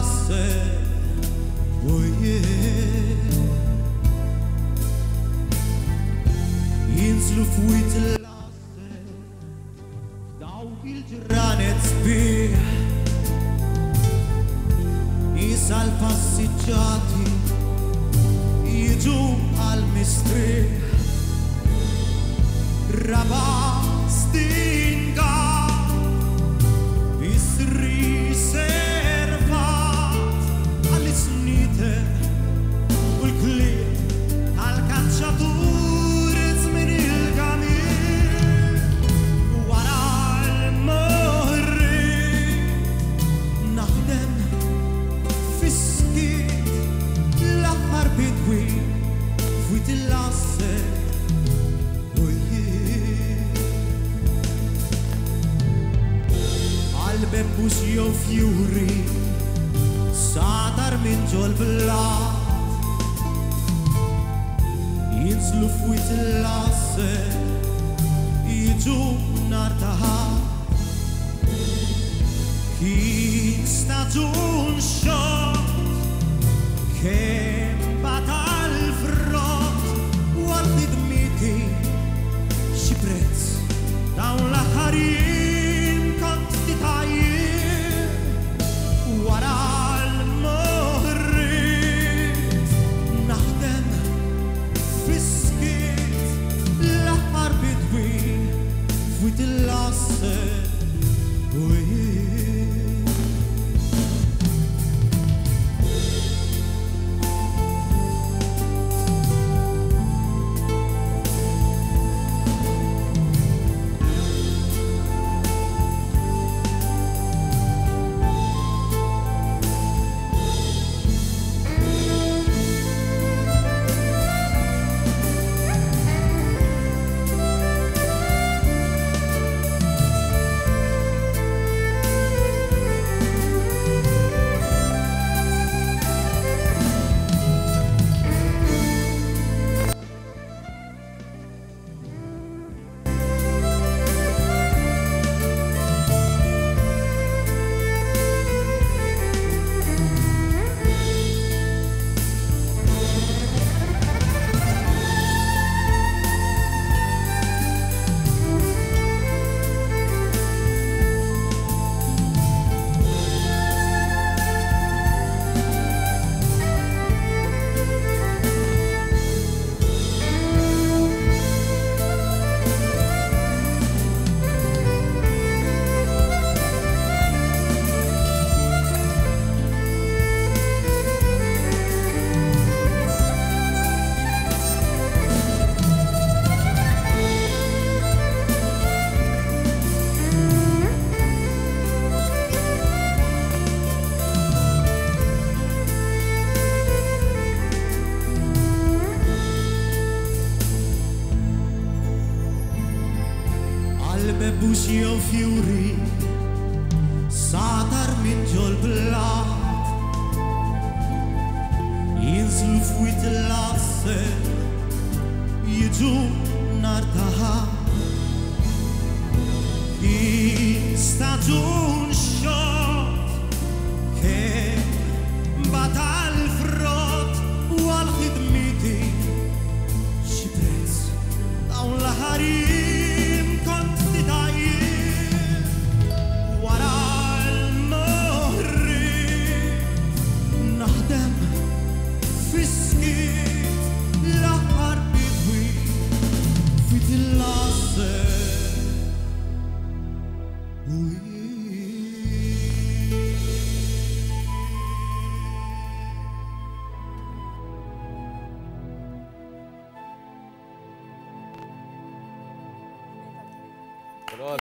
lasse, oh yeah. Jinslu fwit lasse, dawk il-ġranet sbieħ, nisa l-passiġġati jiġu għal-mistrieħ. Rabastinga bisri servat għall-isnite u l-klieb għal-kacċatur żmien il-gamir wara l-morri naħdem fiskiet l-aħħar bidwi fwit il-lasse. Bebbus jew fjuri sadar minn ġol blat jinslu fwit il-lasse jiġu nar taħat kien staġun xott kemm bata l-frott u għal-ħidmiti xi prezz dawn l-aħħarijiet wara l-morrit naħdem fiskiet l-aħħar bidwi fwit il-lasse. Bebbus jew fjuri sadar minn ġol blat jinslu fwit il-lasse jiġu nar taħat kien staġun xott kemm bata l-frott u għal-ħidmiti xi prezz dawn l-aħħarijiet wara l-morrit naħdem fiskiet l-aħħar bidwi fwit il-lasse.